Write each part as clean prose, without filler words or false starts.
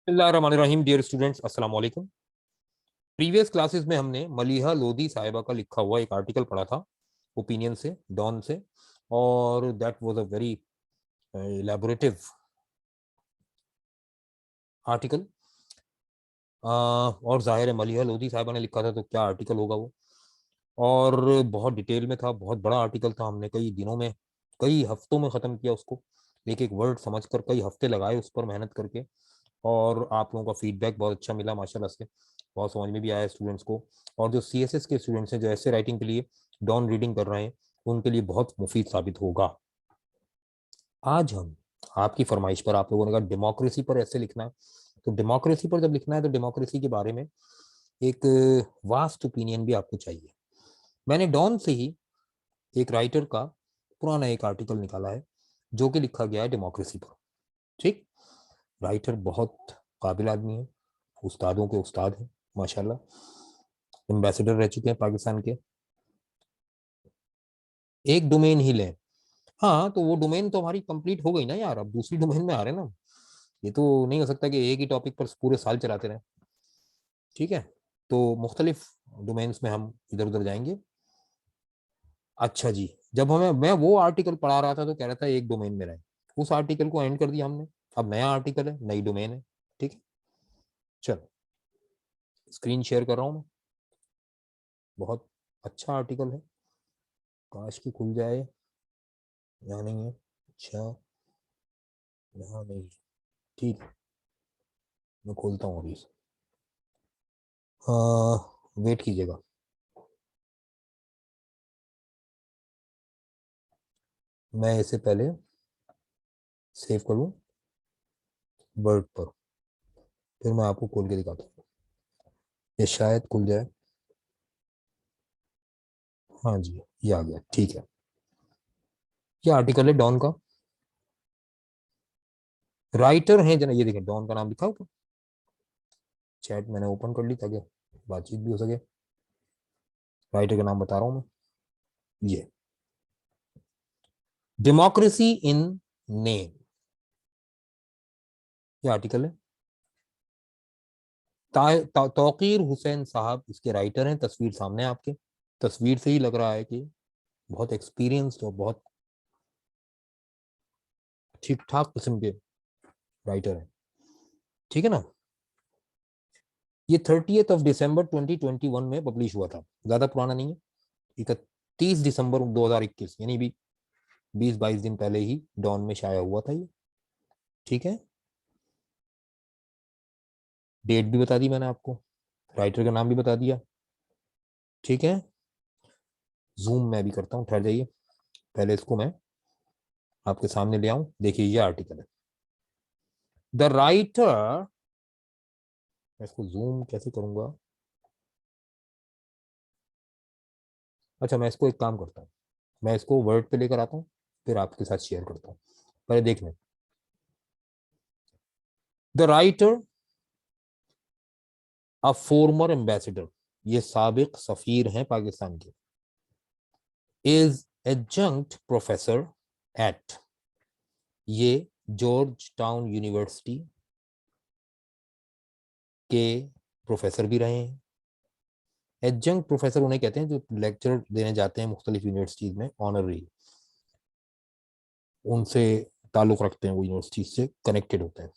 बिस्मिल्लाहिर्रहमानिर्रहीम। Dear students, अस्सलाम वालेकुम। प्रीवियस क्लासेस में हमने मलिहा लोधी साहिबा का लिखा हुआ एक आर्टिकल पढ़ा था, ओपिनियन से, डॉन से। और that was a very elaborative article. और जाहिर है मलिहा लोधी साहिबा ने लिखा था तो क्या आर्टिकल होगा वो। और बहुत डिटेल में था, बहुत बड़ा आर्टिकल था। हमने कई दिनों में, कई हफ्तों में ख़त्म किया उसको, एक एक वर्ड समझकर कई हफ्ते लगाए उस पर मेहनत करके। और आप लोगों का फीडबैक बहुत अच्छा मिला माशाल्लाह से, बहुत समझ में भी आया स्टूडेंट्स को। और जो CSS के स्टूडेंट्स हैं जो ऐसे राइटिंग के लिए डॉन रीडिंग कर रहे हैं, उनके लिए बहुत मुफीद साबित होगा। आज हम आपकी फरमाइश पर, आप लोगों ने कहा डेमोक्रेसी पर ऐसे लिखना है, तो डेमोक्रेसी पर जब लिखना है तो डेमोक्रेसी के बारे में एक वास्ट ओपिनियन भी आपको चाहिए। मैंने डॉन से ही एक राइटर का पुराना एक आर्टिकल निकाला है जो कि लिखा गया है डेमोक्रेसी पर। ठीक, राइटर बहुत काबिल आदमी है, उस्तादों के उस्ताद हैं माशाल्लाह, एम्बेसडर रह चुके हैं पाकिस्तान के। एक डोमेन ही लें, हाँ तो वो डोमेन तो हमारी कंप्लीट हो गई ना यार, अब दूसरी डोमेन में आ रहे हैं ना। ये तो नहीं हो सकता कि एक ही टॉपिक पर पूरे साल चलाते रहें। ठीक है, तो मुख्तलिफ डोमेन्स में हम इधर उधर जाएंगे। अच्छा जी, जब हमें, मैं वो आर्टिकल पढ़ा रहा था तो कह रहा था एक डोमेन में रहे, उस आर्टिकल को एंड कर दिया हमने। अब नया आर्टिकल है, नई डोमेन है। ठीक है, चलो स्क्रीन शेयर कर रहा हूँ मैं। बहुत अच्छा आर्टिकल है, काश की खुल जाए। यहाँ नहीं है, अच्छा यहाँ नहीं, ठीक है, मैं खोलता हूँ अभी। वेट कीजिएगा, मैं इसे पहले सेव कर लूँ वर्ड पर, फिर मैं आपको खोल के दिखाता हूँ। ये शायद खुल जाए। हाँ जी, ये आ गया, ठीक है। ये आर्टिकल है डॉन का। राइटर हैं जना, ये देखें डॉन का नाम लिखा ऊपर। चैट मैंने ओपन कर ली ताकि बातचीत भी हो सके। राइटर का नाम बता रहा हूँ मैं, ये डेमोक्रेसी इन नेम, ये आर्टिकल है। तौकीर हुसैन साहब इसके राइटर हैं, तस्वीर सामने है आपके। तस्वीर से ही लग रहा है कि बहुत एक्सपीरियंस्ड और बहुत ठीक ठाक किस्म के राइटर हैं। ठीक है ना। ये 30 दिसंबर 2021 में पब्लिश हुआ था, ज्यादा पुराना नहीं है। 31 दिसंबर 2021, यानी भी 20-22 दिन पहले ही डॉन में शाया हुआ था ये। ठीक है, डेट भी बता दी मैंने आपको, राइटर का नाम भी बता दिया। ठीक है, जूम मैं भी करता हूँ, ठहर जाइए, पहले इसको मैं आपके सामने ले आऊं। देखिए ये आर्टिकल है, द राइटर। मैं इसको जूम कैसे करूंगा। अच्छा, मैं इसको एक काम करता हूँ, मैं इसको वर्ड पे लेकर आता हूँ, फिर आपके साथ शेयर करता हूँ। पहले देख लें। The writer, a former ambassador, ये साबिक सफीर हैं पाकिस्तान के, इज एडजंक्ट प्रोफेसर एट, ये जॉर्ज टाउन यूनिवर्सिटी के प्रोफेसर भी रहे हैं। एडजंक्ट प्रोफेसर उन्हें कहते हैं जो लेक्चर देने जाते हैं मुख्तलिफ यूनिवर्सिटीज में, ऑनररी, उनसे ताल्लुक रखते हैं, वो यूनिवर्सिटी से कनेक्टेड होते हैं।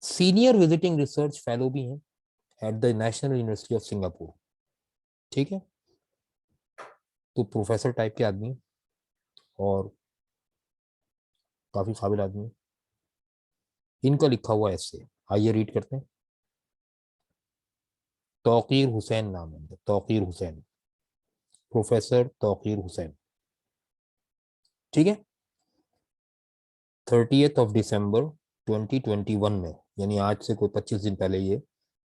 सीनियर विजिटिंग रिसर्च फेलो भी हैं at the national university of Singapore. ठीक है, तो प्रोफेसर टाइप के आदमी और काफी काबिल आदमी। इनका लिखा हुआ ऐसे, आइए रीड करते हैं। तौकीर हुसैन नाम है, तौकीर हुसैन, प्रोफेसर तौकीर हुसैन। ठीक है, 30 दिसंबर 2021 में, यानी आज से कोई 25 दिन पहले ये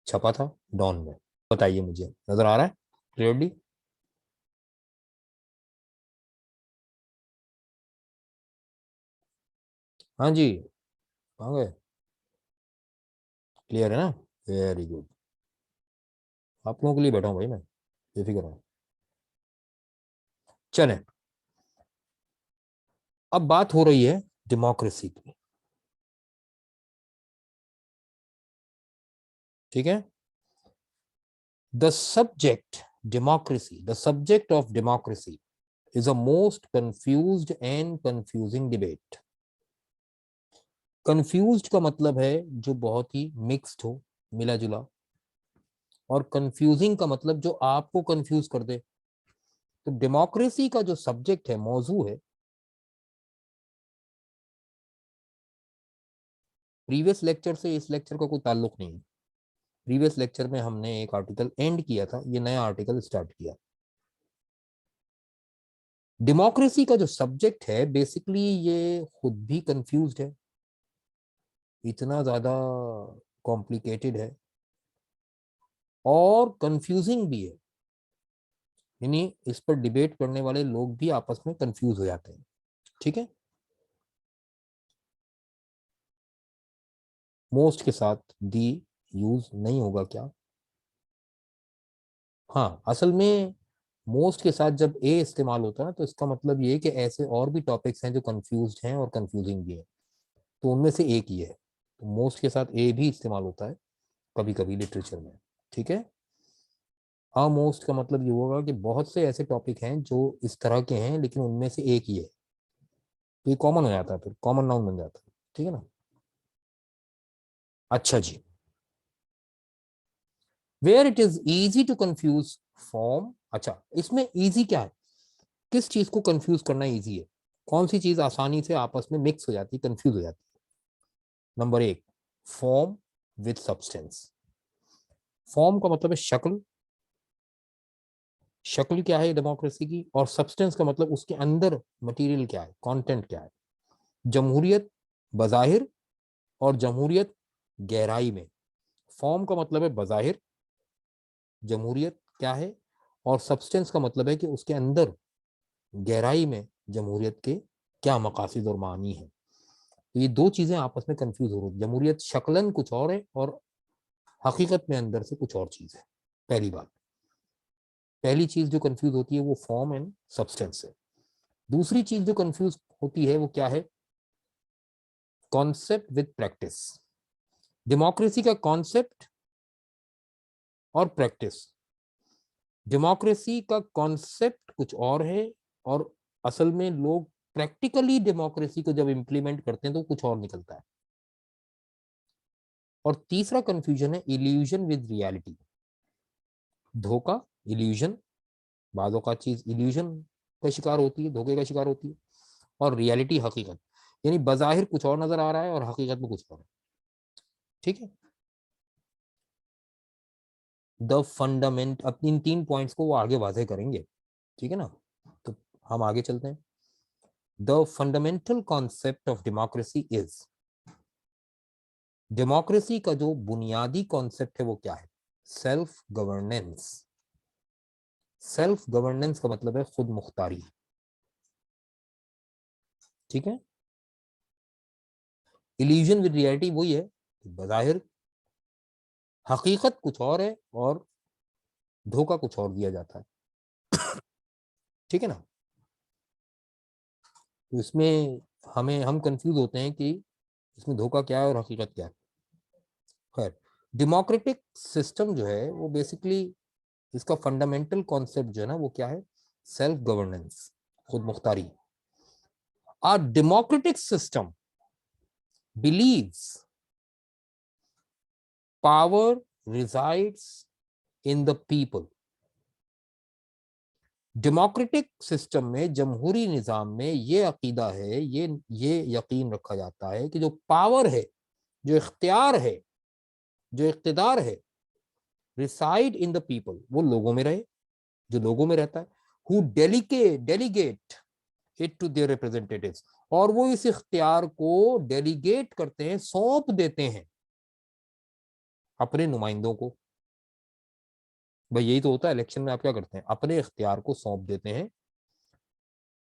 छपा था डॉन में। बताइए, मुझे नजर आ रहा है क्लियरली। हाँ जी, कहाँ गए, क्लियर है ना, वेरी गुड। आप लोगों के लिए बैठा हूँ भाई मैं, बेफिक्र हूँ। चलें, अब बात हो रही है डेमोक्रेसी की। ठीक है। The subject democracy, the subject of democracy is a most confused and confusing debate. confused का मतलब है जो बहुत ही मिक्स्ड हो, मिला जुला, और कंफ्यूजिंग का मतलब जो आपको कंफ्यूज कर दे। तो डेमोक्रेसी का जो सब्जेक्ट है, मौजू है, प्रीवियस लेक्चर से इस लेक्चर का कोई ताल्लुक नहीं है। प्रीवियस लेक्चर में हमने एक आर्टिकल एंड किया था, ये नया आर्टिकल स्टार्ट किया। डेमोक्रेसी का जो सब्जेक्ट है बेसिकली ये खुद भी कंफ्यूज्ड है, इतना ज्यादा कॉम्प्लिकेटेड है और कंफ्यूजिंग भी है, यानी इस पर डिबेट करने वाले लोग भी आपस में कंफ्यूज हो जाते हैं। ठीक है। मोस्ट के साथ दी यूज नहीं होगा क्या? हाँ, असल में मोस्ट के साथ जब ए इस्तेमाल होता है तो इसका मतलब ये है कि ऐसे और भी टॉपिक्स हैं जो कंफ्यूज्ड हैं और कंफ्यूजिंग भी है, तो उनमें से एक ही है। तो मोस्ट के साथ ए भी इस्तेमाल होता है कभी कभी लिटरेचर में। ठीक है। मोस्ट का मतलब ये होगा कि बहुत से ऐसे टॉपिक हैं जो इस तरह के हैं लेकिन उनमें से एक ही है, तो ये कॉमन हो जाता है, फिर कॉमन नाउन बन जाता है। ठीक है ना। अच्छा जी। Where it is easy to confuse form. अच्छा, इसमें इजी क्या है, किस चीज को कंफ्यूज करना इजी है, कौन सी चीज आसानी से आपस में मिक्स हो जाती है, कंफ्यूज हो जाती है? नंबर एक, फॉर्म विद सब्सटेंस। फॉर्म का मतलब है शक्ल, शक्ल क्या है डेमोक्रेसी की, और सब्सटेंस का मतलब उसके अंदर मटेरियल क्या है, कंटेंट क्या है। जमहूरियत बज़ाहिर और जमहूरियत गहराई में। फॉर्म का मतलब है बज़ाहिर, जमहूरियत क्या है, और सब्सटेंस का मतलब है कि उसके अंदर गहराई में जमहूरियत के क्या मकासद और मानी है। तो ये दो चीजें आपस में कंफ्यूज हो रही है, जमहूरियत शक्लन कुछ और है और हकीकत में अंदर से कुछ और चीज है। पहली बात, पहली चीज जो कंफ्यूज होती है वो फॉर्म एंड सब्सटेंस है। दूसरी चीज जो कंफ्यूज होती है वो क्या है, कॉन्सेप्ट विद प्रैक्टिस। डेमोक्रेसी का कॉन्सेप्ट और प्रैक्टिस। डेमोक्रेसी का कॉन्सेप्ट कुछ और है और असल में लोग प्रैक्टिकली डेमोक्रेसी को जब इंप्लीमेंट करते हैं तो कुछ और निकलता है। और तीसरा कंफ्यूजन है इल्यूजन विद रियलिटी। धोखा, इल्यूजन, बाजों का चीज इल्यूजन का शिकार होती है, धोखे का शिकार होती है, और रियलिटी हकीकत, यानी बज़ाहिर कुछ और नजर आ रहा है और हकीकत में कुछ और है। ठीक है। द फंडामेंट, अब इन तीन पॉइंट्स को वो आगे वाजे करेंगे। ठीक है ना। तो हम आगे चलते हैं। The fundamental concept of democracy is, democracy का जो बुनियादी कॉन्सेप्ट है वो क्या है, सेल्फ गवर्नेंस। सेल्फ गवर्नेंस का मतलब है खुद मुख्तारी। ठीक है। इल्यूजन विद रियलिटी वही है कि बज़ाहिर हकीकत कुछ और है और धोखा कुछ और दिया जाता है। ठीक है ना। तो इसमें हम कंफ्यूज होते हैं कि इसमें धोखा क्या है और हकीकत क्या है। खैर, डेमोक्रेटिक सिस्टम जो है वो बेसिकली, इसका फंडामेंटल कॉन्सेप्ट जो है ना वो क्या है, सेल्फ गवर्नेंस, खुद मुख्तारी। A democratic system believes power resides in the people. Democratic system में, जमहूरी निज़ाम में ये अकीदा है, ये यकीन रखा जाता है कि जो पावर है, जो इख्तियार है, जो इख्तिदार है, रिसाइड इन द पीपल, वो लोगों में रहे, जो लोगों में रहता है। Who delegate it to their representatives, और वो इस इख्तियार को डेलीगेट करते हैं, सौंप देते हैं अपने नुमाइंदों को। भाई यही तो होता है इलेक्शन में, आप क्या करते हैं, अपने इख्तियार को सौंप देते हैं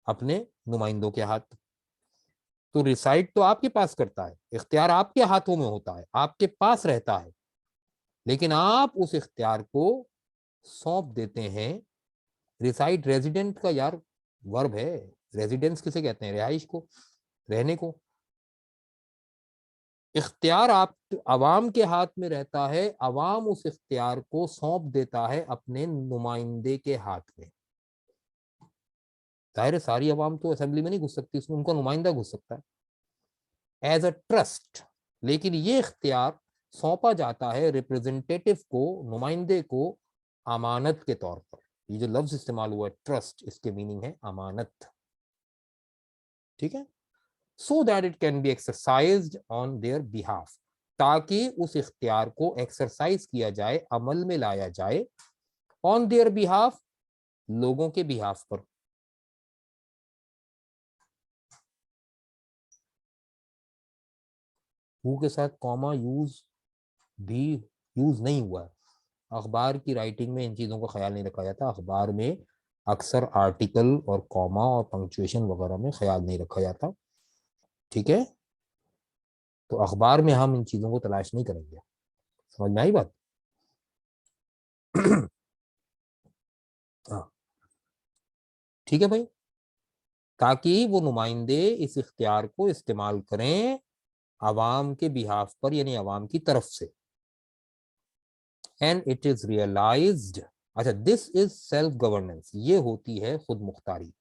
अपने नुमाइंदों के हाथ। तो रिसाइड तो आपके पास करता है, इख्तियार आपके हाथों में होता है, आपके पास रहता है, लेकिन आप उस इख्तियार को सौंप देते हैं। रिसाइड रेजिडेंट का यार वर्ब है, रेजिडेंस किसे कहते हैं, रिहाइश को, रहने को। इख्तियार आप अवाम के हाथ में रहता है, अवाम उस इख्तियार को सौंप देता है अपने नुमाइंदे के हाथ में। जाहिर है सारी अवाम तो असेंबली में नहीं घुस सकती, उसमें उनका नुमाइंदा घुस सकता है एज अ ट्रस्ट, लेकिन ये इख्तियार सौंपा जाता है रिप्रेजेंटेटिव को, नुमाइंदे को, अमानत के तौर पर। ये जो लफ्ज इस्तेमाल हुआ है ट्रस्ट, इसके मीनिंग है अमानत। ठीक है, so that it can be exercised on their behalf, ताकि उस इख्तियार को एक्सरसाइज किया जाए, अमल में लाया जाए, ऑन देयर बिहाफ, लोगों के बिहाफ पर। हु के साथ कॉमा यूज भी यूज नहीं हुआ है। अखबार की राइटिंग में इन चीज़ों का ख्याल नहीं रखा जाता। अखबार में अक्सर आर्टिकल और कॉमा और पंक्चुएशन वगैरह में ख्याल नहीं रखा जाता। ठीक है, तो अखबार में हम इन चीज़ों को तलाश नहीं करेंगे। समझ में आई बात? हाँ, ठीक है भाई, ताकि वो नुमाइंदे इस इख्तियार को इस्तेमाल करें अवाम के बिहाफ पर, यानी अवाम की तरफ से। एंड इट इज रियलाइज्ड, अच्छा, दिस इज सेल्फ गवर्नेंस, ये होती है खुद मुख्तारी।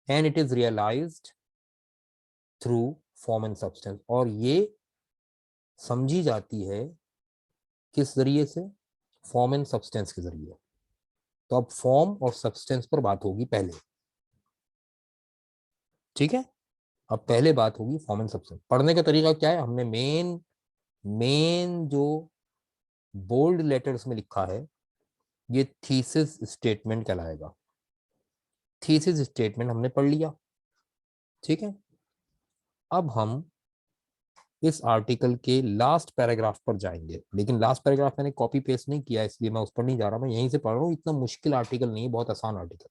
And it is realized through form and substance, और ये समझी जाती है किस जरिए से? फॉर्म एंड सब्सटेंस के जरिए। तो अब फॉर्म और सब्सटेंस पर बात होगी पहले। ठीक है, अब पहले बात होगी फॉर्म एंड सब्सटेंस। पढ़ने का तरीका क्या है? हमने मेन मेन जो बोल्ड लेटर्स में लिखा है, ये थीसिस स्टेटमेंट कहलाएगा। थीसिस स्टेटमेंट हमने पढ़ लिया। ठीक है, अब हम इस आर्टिकल के लास्ट पैराग्राफ पर जाएंगे, लेकिन लास्ट पैराग्राफ मैंने कॉपी पेस्ट नहीं किया, इसलिए मैं उस पर नहीं जा रहा, मैं यहीं से पढ़ रहा हूँ। इतना मुश्किल आर्टिकल नहीं है, बहुत आसान आर्टिकल,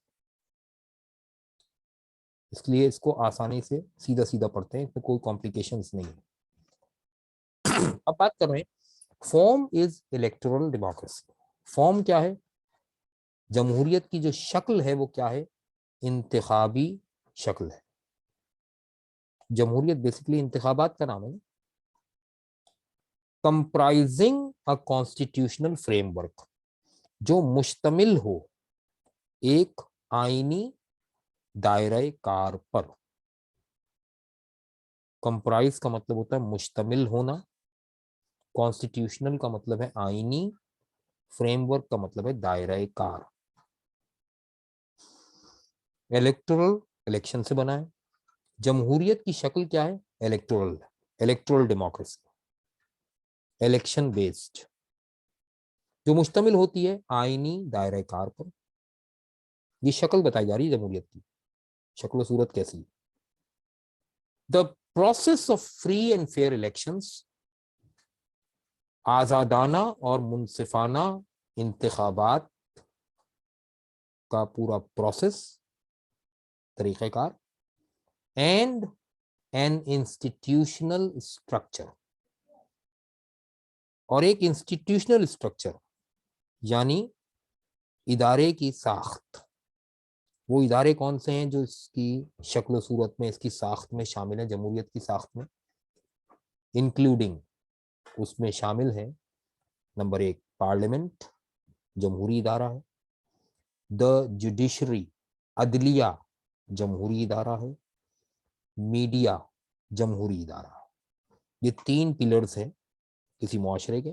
इसलिए इसको आसानी से सीधा सीधा पढ़ते हैं, इसमें कोई कॉम्प्लिकेशंस नहीं है। अब बात कर रहे हैं, form is electoral democracy. Form क्या है? जमहूरियत की जो शक्ल है वो क्या है? इंतखाबी शक्ल है। जमहूरियत बेसिकली इंतखाबात का नाम है। कंप्राइजिंग अ कॉन्स्टिट्यूशनल फ्रेमवर्क, जो मुश्तमिल हो एक आईनी दायरे कार पर। कंप्राइज का मतलब होता है मुश्तमिल होना, कॉन्स्टिट्यूशनल का मतलब है आईनी, फ्रेमवर्क का मतलब है दायरे कार। इलेक्टोरल, इलेक्शन से बना है। जमहूरियत की शक्ल क्या है? Electoral, electoral democracy, election based, जो मुश्तमिल होती है आईनी दायरे कार पर। ये शक्ल बताई जा रही है जमहूरियत की, शक्ल सूरत कैसी? The process of free and fair elections, आजादाना और मुनसिफाना इंतखाबात का पूरा प्रोसेस, तरीक़ेकार। एंड एन इंस्टीट्यूशनल स्ट्रक्चर, और एक इंस्टीट्यूशनल स्ट्रक्चर यानी इदारे की साख्त। वो इदारे कौन से हैं जो इसकी शक्ल सूरत में, इसकी साख्त में शामिल है? जमहूरियत की साख्त में इंक्लूडिंग, उसमें शामिल है, नंबर एक पार्लियामेंट, जमहूरी इदारा है। द जुडिशरी, अदलिया, जमहूरी इदारा है। मीडिया, जमहूरी इदारा है। ये तीन पिलर्स हैं किसी मुआशरे के,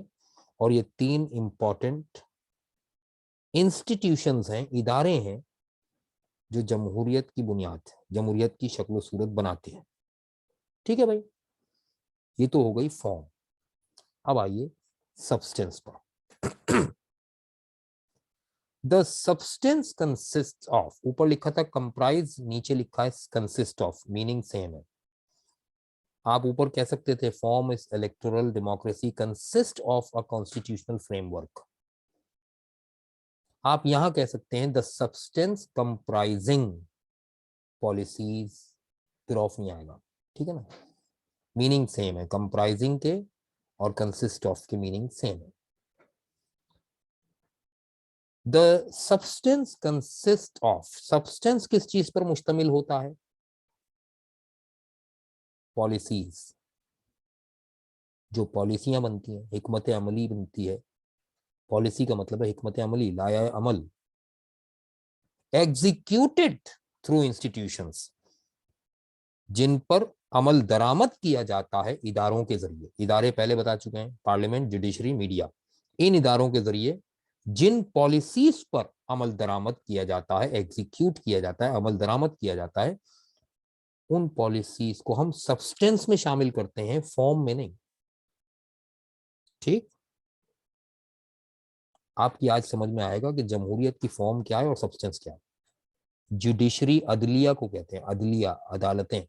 और ये तीन इंपॉर्टेंट इंस्टीट्यूशंस हैं, इदारे हैं, जो जमहूरियत की बुनियाद है, जमहूरियत की शक्ल सूरत बनाते हैं। ठीक है भाई, ये तो हो गई फॉर्म। अब आइए सब्सटेंस पर। द सब्सटेंस कंसिस्ट ऑफ, ऊपर लिखा था कंप्राइज, नीचे लिखा है कंसिस्ट ऑफ, मीनिंग सेम है। आप ऊपर कह सकते the form is electoral democracy consist of a constitutional framework, आप यहां कह सकते हैं द सब्सटेंस कंप्राइजिंग पॉलिसीज, फिर ऑफ नहीं आएगा। ठीक है ना, मीनिंग सेम है, कंप्राइजिंग के और कंसिस्ट ऑफ के मीनिंग सेम है। The substance consist of, substance किस चीज पर मुश्तमिल होता है? पॉलिसीज। जो पॉलिसियां बनती हैं, हिकमत अमली बनती है। पॉलिसी का मतलब है हिकमत अमली, लाया अमल। एग्जीक्यूटेड थ्रू इंस्टीट्यूशंस, जिन पर अमल दरामद किया जाता है इदारों के जरिए। इदारे पहले बता चुके हैं, पार्लियामेंट, जुडिशरी, मीडिया। इन इदारों के जरिए जिन पॉलिसीज पर अमल दरामद किया जाता है, एग्जीक्यूट किया जाता है, अमल दरामद किया जाता है, उन पॉलिसीज को हम सब्सटेंस में शामिल करते हैं, फॉर्म में नहीं। ठीक, आपकी आज समझ में आएगा कि जमहूरियत की फॉर्म क्या है और सब्सटेंस क्या है। जुडिशरी अदलिया को कहते हैं, अदलिया, अदालतें।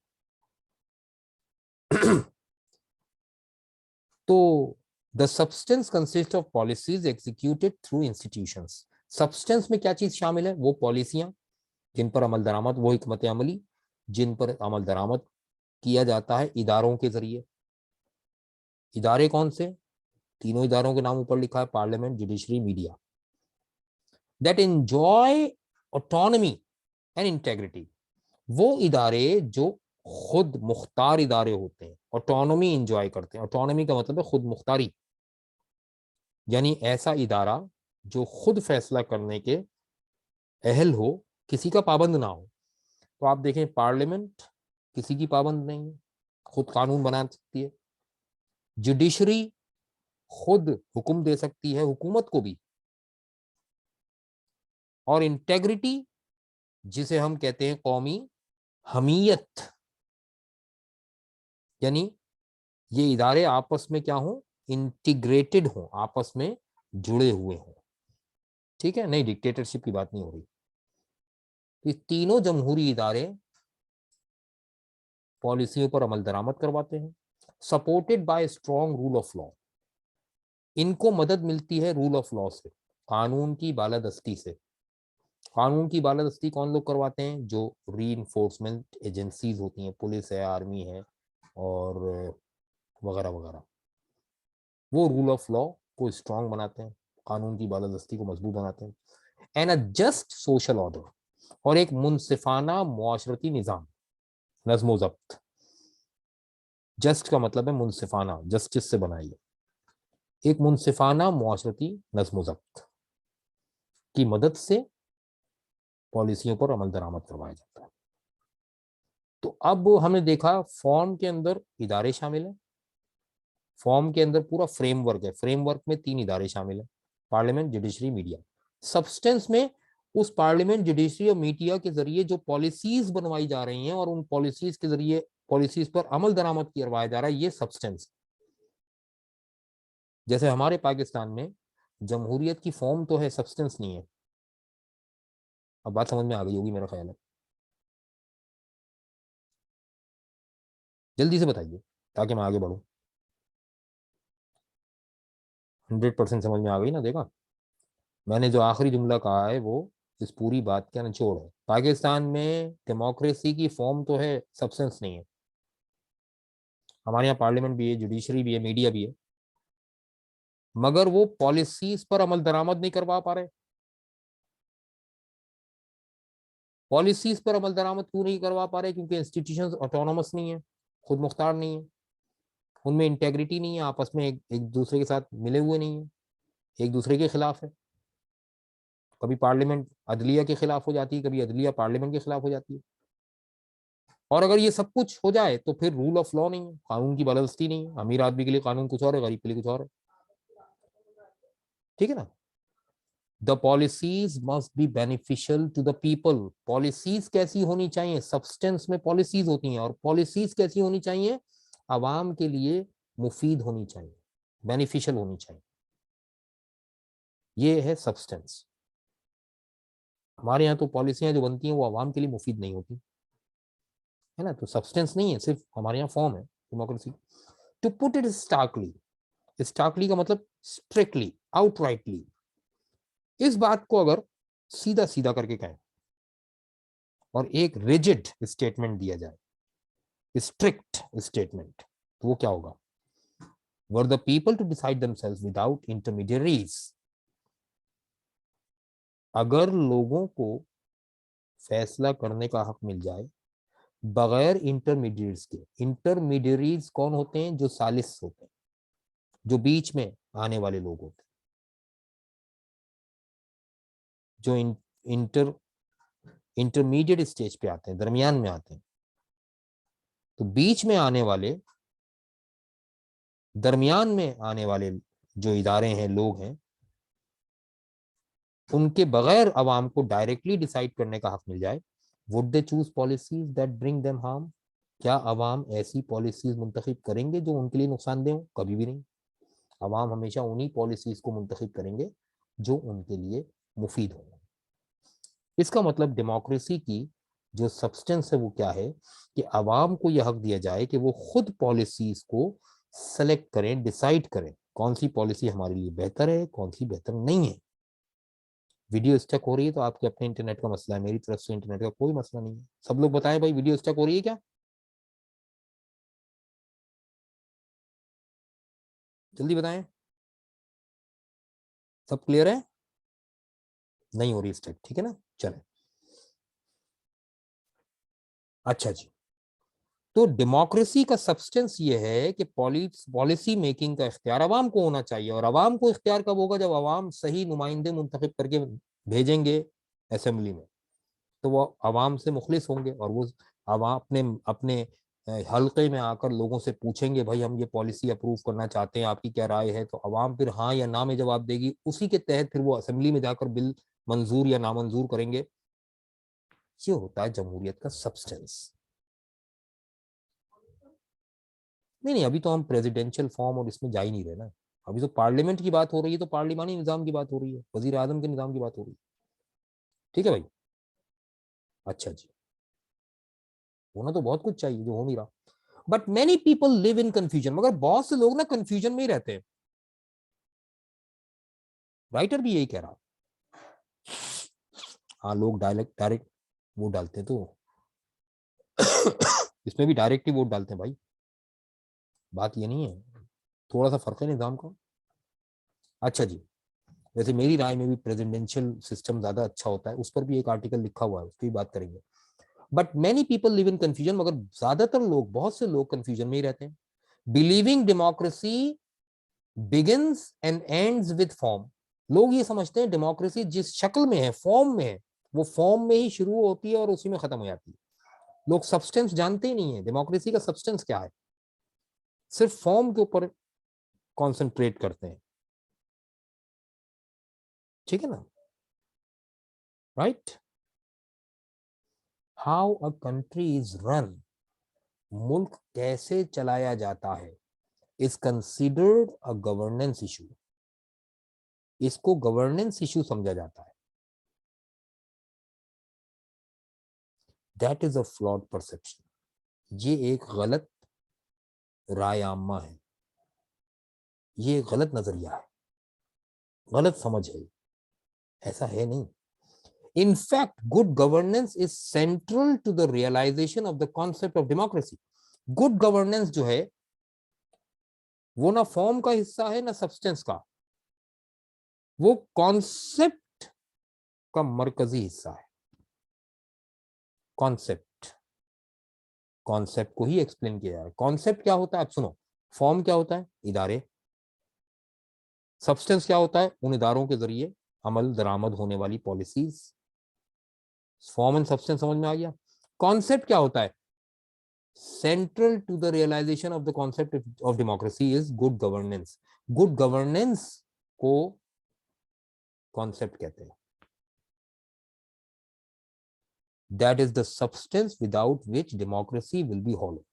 तो the substance consist of policies executed through institutions. Substance में क्या चीज शामिल है? वो पॉलिसियां जिन पर अमल दरामद, वो हिकमत अमली जिन पर अमल दरामद किया जाता है इदारों के जरिए। इदारे कौन से? तीनों इदारों के नाम ऊपर लिखा है, parliament, judiciary, media. That enjoy autonomy and integrity. वो इदारे जो खुद मुख्तार इदारे होते हैं, ऑटोनॉमी इंजॉय करते हैं। ऑटोनॉमी का मतलब है खुद मुख्तारी, यानी ऐसा इदारा जो खुद फैसला करने के अहल हो, किसी का पाबंद ना हो। तो आप देखें, पार्लियामेंट किसी की पाबंद नहीं है, खुद कानून बना सकती है। जुडिशरी खुद हुक्म दे सकती है हुकूमत को भी। और इंटेग्रिटी, जिसे हम कहते हैं कौमी हमीयत, यानी ये इदारे आपस में क्या हो, इंटीग्रेटेड हो, आपस में जुड़े हुए हो। ठीक है, नहीं डिक्टेटरशिप की बात नहीं हो रही। ये तीनों जमहूरी इदारे पॉलिसियों पर अमल दरामद करवाते हैं, supported by strong rule of law. इनको मदद मिलती है रूल ऑफ लॉ से, कानून की बालादस्ती से। कानून की बालादस्ती कौन लोग करवाते हैं? जो री इन्फोर्समेंट एजेंसीज होती हैं, पुलिस है, आर्मी है, और वगैरह वगैरह। वो रूल ऑफ लॉ को स्ट्रांग बनाते हैं, कानून की बालादस्ती को मजबूत बनाते हैं। And a just social order, और एक मुनसिफाना मुआशरती निज़ाम, नज़्म ज़ब्त। जस्ट का मतलब है मुनसिफाना, जस्टिस से बनाई है। एक मुनसिफाना मुआशरती नज़्म ज़ब्त की मदद से पॉलिसियों पर अमल दरामद करवाया जाता है। तो अब हमने देखा फॉर्म के अंदर इदारे शामिल हैं, फॉर्म के अंदर पूरा फ्रेमवर्क है, फ्रेमवर्क में तीन इदारे शामिल हैं, पार्लियामेंट, जुडिशरी, मीडिया। सब्सटेंस में उस पार्लियामेंट, जुडिशरी और मीडिया के जरिए जो पॉलिसीज बनवाई जा रही हैं और उन पॉलिसीज के जरिए पॉलिसीज पर अमल दरामद करवाया जा रहा है, ये सब्सटेंस। जैसे हमारे पाकिस्तान में जमहूरियत की फॉर्म तो है, सब्सटेंस नहीं है। अब बात समझ में आ गई होगी मेरा ख्याल है। जल्दी से बताइए ताकि मैं आगे बढ़ूं। 100% समझ में आ गई ना? देखा, मैंने जो आखिरी जुमला कहा है वो इस पूरी बात का निचोड़ है। पाकिस्तान में डेमोक्रेसी की फॉर्म तो है, सब्सटेंस नहीं है। हमारे यहाँ पार्लियामेंट भी है, जुडिशरी भी है, मीडिया भी है, मगर वो पॉलिसीज पर अमल दरामद नहीं करवा पा रहे। पॉलिसीज पर अमल दरामद क्यों नहीं करवा पा रहे? क्योंकि इंस्टीट्यूशंस ऑटोनोमस नहीं है, खुद मुख्तार नहीं है, उनमें इंटेग्रिटी नहीं है, आपस में एक दूसरे के साथ मिले हुए नहीं है, एक दूसरे के खिलाफ है। कभी पार्लियामेंट अदलिया के खिलाफ हो जाती है, कभी अदलिया पार्लियामेंट के खिलाफ हो जाती है। और अगर ये सब कुछ हो जाए तो फिर रूल ऑफ लॉ नहीं है, कानून की बालादस्ती नहीं है। अमीर आदमी के लिए कानून कुछ और है, गरीब के लिए कुछ और है। ठीक है ना? The policies must be beneficial to the people. Policies कैसी होनी चाहिए? सब्सटेंस में पॉलिसीज होती हैं, और पॉलिसीज कैसी होनी चाहिए? आवाम के लिए मुफीद होनी चाहिए, बेनिफिशियल होनी चाहिए। ये है सब्सटेंस। हमारे यहाँ तो पॉलिसियां जो बनती हैं वो आवाम के लिए मुफीद नहीं होती, है ना? तो सब्सटेंस नहीं है, सिर्फ हमारे यहाँ फॉर्म है democracy. To put it starkly, starkly का मतलब स्ट्रिक्टली, आउटराइटली। इस बात को अगर सीधा सीधा करके कहें और एक रिजिड स्टेटमेंट दिया जाए, स्ट्रिक्ट स्टेटमेंट, तो वो क्या होगा? Where the people to decide themselves without intermediaries. अगर लोगों को फैसला करने का हक मिल जाए बगैर इंटरमीडिएट्स के। इंटरमीडियरीज कौन होते हैं? जो सालिस होते हैं, जो बीच में आने वाले लोग होते हैं, जो इंटरमीडिएट स्टेज पे आते हैं, दरमियान में आते हैं। तो बीच में आने वाले, दरमियान में आने वाले जो इदारे हैं, लोग हैं, उनके बगैर अवाम को डायरेक्टली डिसाइड करने का हक मिल जाए, would they choose policies that bring them harm? क्या अवाम ऐसी पॉलिसीज मुंतखब करेंगे जो उनके लिए नुकसानदेह हो? कभी भी नहीं। अवाम हमेशा उन्हीं पॉलिसीज को मुंतखब करेंगे जो उनके लिए मुफीद हो। इसका मतलब डेमोक्रेसी की जो सब्सटेंस है वो क्या है कि अवाम को यह हक दिया जाए कि वो खुद पॉलिसीज को सेलेक्ट करें, डिसाइड करें कौन सी पॉलिसी हमारे लिए बेहतर है, कौन सी बेहतर नहीं है। वीडियो स्टक हो रही है तो आपके अपने इंटरनेट का मसला है, मेरी तरफ से इंटरनेट का कोई मसला नहीं है। सब लोग बताएं भाई, वीडियो स्टक हो रही है क्या? जल्दी बताएं। सब क्लियर है? नहीं हो रही स्टक, ठीक है ना? चले। अच्छा जी। तो डेमोक्रेसी का सब्सटेंस ये है कि पॉलिसी मेकिंग का इख्तियार अवाम को होना चाहिए। और अवाम को इख्तियार कब होगा? जब अवाम सही नुमाइंदे मुंतखब करके भेजेंगे असेंबली में, तो वो अवाम से मुखलिस होंगे और वो अवाम अपने अपने हल्के में आकर लोगों से पूछेंगे, भाई हम ये पॉलिसी अप्रूव करना चाहते हैं, आपकी क्या राय है? तो अवाम फिर हाँ या ना में जवाब देगी। उसी के तहत फिर वो असेंबली में जाकर बिल मंजूर या नामंजूर करेंगे। ये होता है जमहूरियत का सब्सटेंस। नहीं नहीं, अभी तो हम प्रेसिडेंशियल फॉर्म और इसमें जा ही नहीं रहे ना। अभी तो पार्लियामेंट की बात हो रही है, तो पार्लिमानी निजाम की बात हो रही है, वजीर आजम के निजाम की बात हो रही है। ठीक है भाई। अच्छा जी। होना तो बहुत कुछ चाहिए जो हो नहीं रहा। But many people live in confusion, मगर बहुत से लोग ना कंफ्यूजन में ही रहते हैं। राइटर भी यही कह रहा है। हाँ, लोग डायरेक्ट डायरेक्ट वोट डालते हैं तो इसमें भी डायरेक्ट ही वोट डालते हैं भाई। बात ये नहीं है, थोड़ा सा फर्क है निजाम का। अच्छा जी। वैसे मेरी राय में भी प्रेसिडेंशियल सिस्टम ज्यादा अच्छा होता है, उस पर भी एक आर्टिकल लिखा हुआ है, उसकी बात करेंगे। But many people live in confusion, मगर ज्यादातर लोग, बहुत से लोग कंफ्यूजन में ही रहते हैं। Believing democracy begins and ends with form. लोग ये समझते हैं डेमोक्रेसी जिस शक्ल में है, फॉर्म में है, वो फॉर्म में ही शुरू होती है और उसी में खत्म हो जाती है। लोग सब्सटेंस जानते ही नहीं है, डेमोक्रेसी का सब्सटेंस क्या है। सिर्फ फॉर्म के ऊपर कॉन्सेंट्रेट करते हैं। ठीक है ना? Right. How a country is run, मुल्क कैसे चलाया जाता है, is considered a governance issue. इसको गवर्नेंस इशू समझा जाता है। That is a flawed perception. ये एक गलत राय आमा है, ये एक गलत नजरिया है, गलत समझ है। ऐसा है नहीं। In fact good governance is central to the realisation of the concept of democracy. Good governance जो है वो ना फॉर्म का हिस्सा है ना सब्सटेंस का, वो कॉन्सेप्ट का मरकजी हिस्सा है। कॉन्सेप्ट, कॉन्सेप्ट को ही एक्सप्लेन किया है। कॉन्सेप्ट क्या होता है आप सुनो। फॉर्म क्या होता है? इदारे। सब्सटेंस क्या होता है? उन इदारों के जरिए अमल दरामद होने वाली पॉलिसीज। फॉर्म एंड सब्सटेंस समझ में आ गया? कॉन्सेप्ट क्या होता है? Central to the realisation of the concept of democracy is good governance. Good governance को कॉन्सेप्ट कहते हैं। That is the substance without which democracy will be hollow.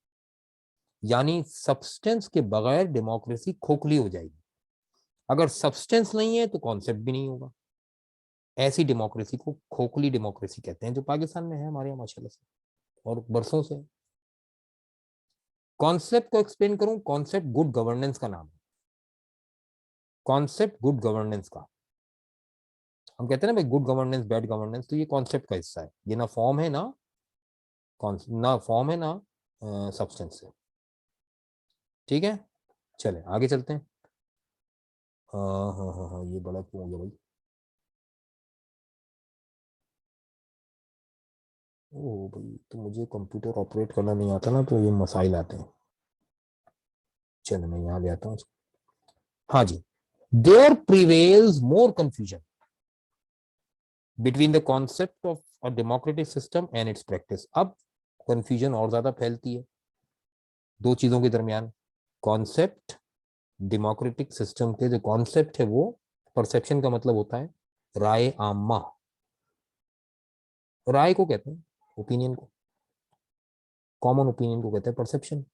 यानी सब्सटेंस के बगैर डेमोक्रेसी खोखली हो जाएगी। अगर सब्सटेंस नहीं है तो कॉन्सेप्ट भी नहीं होगा। ऐसी डेमोक्रेसी को खोखली डेमोक्रेसी कहते हैं, जो पाकिस्तान में है हमारे यहाँ माशाल्लाह से और बरसों से। कॉन्सेप्ट को एक्सप्लेन करूं, कॉन्सेप्ट गुड गवर्नेंस का नाम है। कॉन्सेप्ट गुड गवर्नेंस का, हम कहते हैं ना भाई गुड गवर्नेंस बैड गवर्नेंस, तो ये कॉन्सेप्ट का हिस्सा है। ये ना फॉर्म है ना ना फॉर्म है ना सब्सटेंस है। ठीक है, चले आगे चलते हैं। हाँ हाँ हाँ हाँ, ये बड़ा क्यों हो गया भाई? ओ भाई, तो मुझे कंप्यूटर ऑपरेट करना नहीं आता ना, तो ये मसाइल आते हैं। चलो मैं यहाँ ले आता हूँ। हाँ जी, there prevails more confusion between the concept of a democratic system and its practice. अब कंफ्यूजन और ज्यादा फैलती है दो चीजों के दरमियान। कॉन्सेप्ट, डेमोक्रेटिक सिस्टम के जो कॉन्सेप्ट है वो, परसेप्शन का मतलब होता है राय आमा, राय को कहते हैं ओपिनियन को, कॉमन ओपिनियन को कहते हैं perception.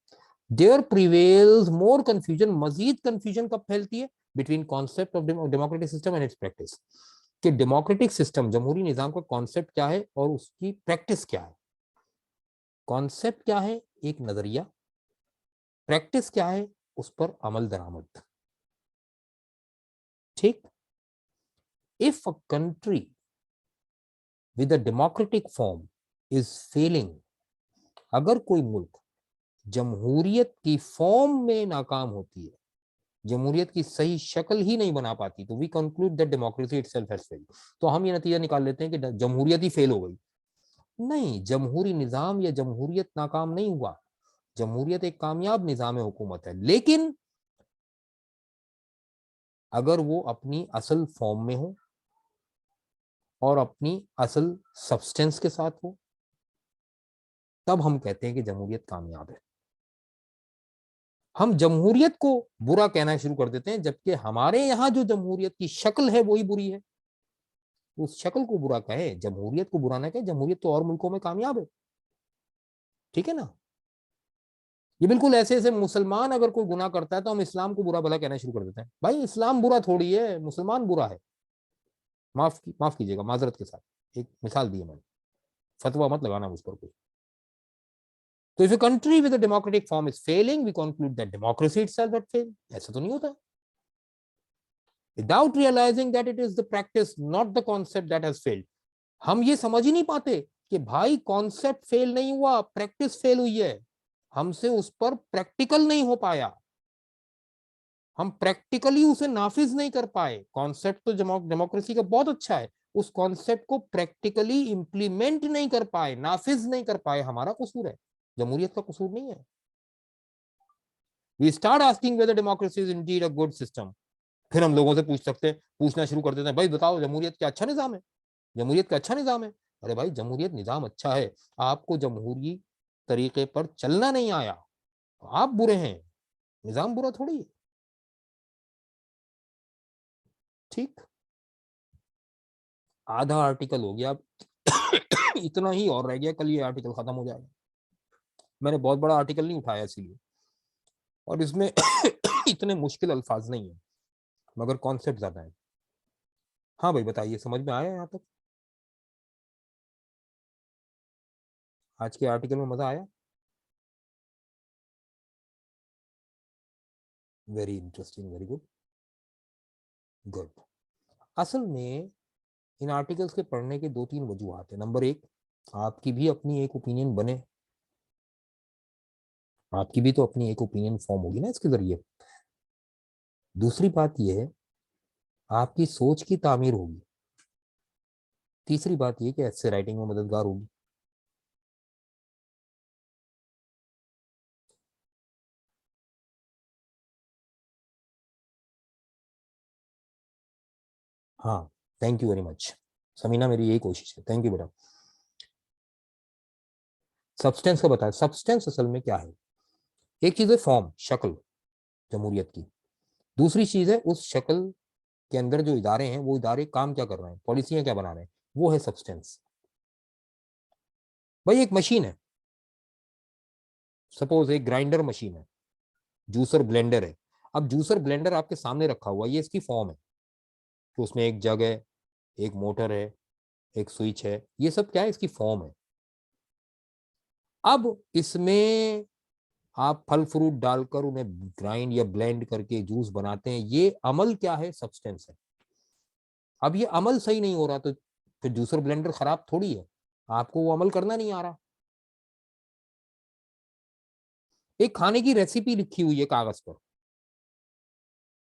There prevails more confusion, मजीद कंफ्यूजन कब फैलती है? Between concept of democratic system and its practice, कि डेमोक्रेटिक सिस्टम, जमहूरी निजाम का कॉन्सेप्ट क्या है और उसकी प्रैक्टिस क्या है। कॉन्सेप्ट क्या है? एक नजरिया। प्रैक्टिस क्या है? उस पर अमल दरामद। ठीक। If a country with a democratic form is failing, अगर कोई मुल्क जमहूरियत की फॉर्म में नाकाम होती है, जमहूरियत की सही शक्ल ही नहीं बना पाती, तो we conclude that democracy itself has failed. तो हम ये नतीजा निकाल लेते हैं कि जमहूरियत ही फेल हो गई। नहीं, जमहूरी निजाम या जमहूरियत नाकाम नहीं हुआ। जमहूरियत एक कामयाब निजाम हुकूमत है, लेकिन अगर वो अपनी असल फॉर्म में हो और अपनी असल सब्सटेंस के साथ हो, तब हम कहते हैं कि जमहूरियत कामयाब है। हम जमहूरियत को बुरा कहना शुरू कर देते हैं, जबकि हमारे यहां जो जमहूरियत की शक्ल है वही बुरी है। उस शक्ल को बुरा कहे, जमहूरियत को बुरा ना कहे। जमहूरियत तो और मुल्कों में कामयाब है। ठीक है ना? ये बिल्कुल ऐसे ऐसे मुसलमान अगर कोई गुनाह करता है तो हम इस्लाम को बुरा भला कहना शुरू कर देते हैं। भाई इस्लाम बुरा थोड़ी है, मुसलमान बुरा है। माफ कीजिएगा, माजरत के साथ एक मिसाल दी है मैंने, फतवा मत लगाना मुझ पर कोई। तो if a country with democratic form is failing, we conclude that democracy itself had failed. ऐसा तो नहीं होता। Without realising that it is the practice not the concept that has failed. हम ये समझ ही नहीं पाते कि भाई कॉन्सेप्ट फेल नहीं हुआ, प्रैक्टिस फेल हुई है। हमसे उस पर प्रैक्टिकल नहीं हो पाया, हम प्रैक्टिकली उसे नाफिज नहीं कर पाए। कॉन्सेप्ट तो डेमोक्रेसी का बहुत अच्छा है, उस कॉन्सेप्ट को प्रैक्टिकली इंप्लीमेंट नहीं कर पाए, नाफिज नहीं कर पाए, हमारा कसूर है, जमहूरियत का कसूर नहीं है। We start asking whether democracy is indeed a good system. फिर हम लोगों से पूछना शुरू कर देते हैं, भाई बताओ जमहूरियत क्या अच्छा निजाम है? जमहूरियत का अच्छा निजाम है? अरे भाई जमहूरियत निजाम अच्छा है, आपको जमहूरी तरीके पर चलना नहीं आया, आप बुरे हैं, निजाम बुरा थोड़ी है। ठीक। आधा आर्टिकल हो गया अब। इतना ही और रह गया, कल ये आर्टिकल खत्म हो जाएगा। मैंने बहुत बड़ा आर्टिकल नहीं उठाया इसीलिए, और इसमें इतने मुश्किल अल्फाज नहीं है, मगर कॉन्सेप्ट ज्यादा है। हाँ भाई बताइए, समझ में आया यहाँ तक? आज के आर्टिकल में मजा आया? Very interesting, very good, good. असल में इन आर्टिकल्स के पढ़ने के दो तीन वजूहत है। नंबर एक, आपकी भी अपनी एक ओपिनियन बने, आपकी भी तो अपनी एक ओपिनियन फॉर्म होगी ना इसके जरिए। दूसरी बात यह है, आपकी सोच की तामीर होगी। तीसरी बात यह कि ऐसे राइटिंग में मददगार होगी। हाँ, thank you very much Samina, मेरी यही कोशिश है। थैंक यू बेटा। सब्सटेंस का बताया, सब्सटेंस असल में क्या है? एक चीज है फॉर्म, शक्ल जमहूरियत की। दूसरी चीज है उस शक्ल के अंदर जो इदारे हैं, वो इदारे काम क्या कर रहे हैं, पॉलिसियां क्या बना रहे हैं, वो है सब्सटेंस। भाई एक मशीन है, सपोज एक ग्राइंडर मशीन है, जूसर ब्लेंडर है। अब जूसर ब्लेंडर आपके सामने रखा हुआ है, ये इसकी फॉर्म है कि उसमें एक जग है, एक मोटर है, एक स्विच है, ये सब क्या है, इसकी फॉर्म है। अब इसमें आप फल फ्रूट डालकर उन्हें ग्राइंड या ब्लेंड करके जूस बनाते हैं, ये अमल क्या है, सब्सटेंस है। अब ये अमल सही नहीं हो रहा तो फिर जूसर ब्लेंडर खराब थोड़ी है, आपको वो अमल करना नहीं आ रहा। एक खाने की रेसिपी लिखी हुई है कागज पर,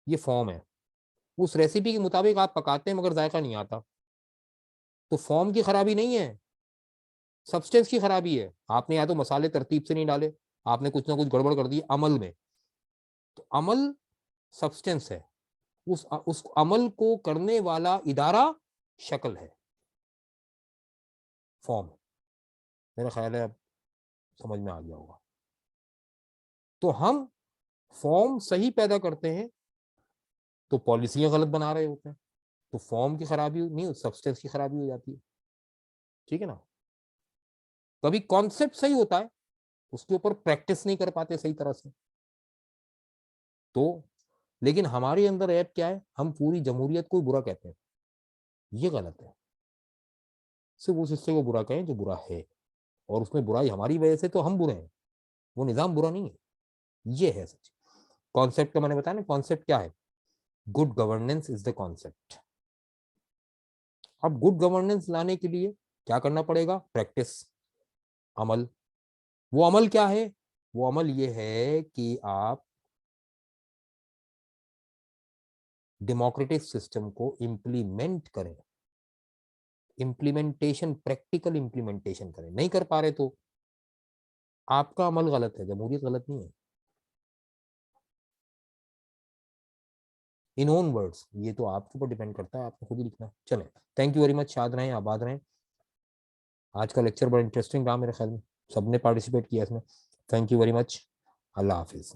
ये फॉर्म है। उस रेसिपी के मुताबिक आप पकाते हैं मगर जायका नहीं आता, तो फॉर्म की खराबी नहीं है, सब्सटेंस की खराबी है। आपने या तो मसाले तरतीब से नहीं डाले, आपने कुछ ना कुछ गड़बड़ कर दी अमल में। तो अमल सब्सटेंस है, उस अमल को करने वाला इदारा शक्ल है, फॉर्म। मेरा ख्याल है अब समझ में आ गया होगा। तो हम फॉर्म सही पैदा करते हैं तो पॉलिसियां गलत बना रहे होते हैं, तो फॉर्म की खराबी नहीं, सब्सटेंस की खराबी हो जाती है। ठीक है ना। कभी कॉन्सेप्ट सही होता है, उसके ऊपर प्रैक्टिस नहीं कर पाते सही तरह से। तो लेकिन हमारे अंदर ऐप क्या है, हम पूरी जमहूरियत को बुरा कहते हैं। ये गलत है। सिर्फ उस हिस्से को बुरा कहें जो बुरा है, और उसमें बुराई हमारी वजह से तो हम बुरे हैं, वो निजाम बुरा नहीं है। ये है सच। कॉन्सेप्ट का मैंने बताया ना, कॉन्सेप्ट क्या है, good governance is the concept. अब गुड गवर्नेंस लाने के लिए क्या करना पड़ेगा, प्रैक्टिस, अमल। वो अमल क्या है, वो अमल ये है कि आप डेमोक्रेटिक सिस्टम को इंप्लीमेंट करें, इंप्लीमेंटेशन, प्रैक्टिकल इंप्लीमेंटेशन करें। नहीं कर पा रहे तो आपका अमल गलत है, जमहूरियत गलत नहीं है। इन ओन वर्ड्स, ये तो आपके ऊपर डिपेंड करता है, आपको खुद ही लिखना है। चले, थैंक यू वेरी मच, शाद रहें, आबाद रहें। आज का लेक्चर बड़ा इंटरेस्टिंग रहा मेरे ख्याल में, सबने पार्टिसिपेट किया इसमें। Thank you very much. Allah Hafiz.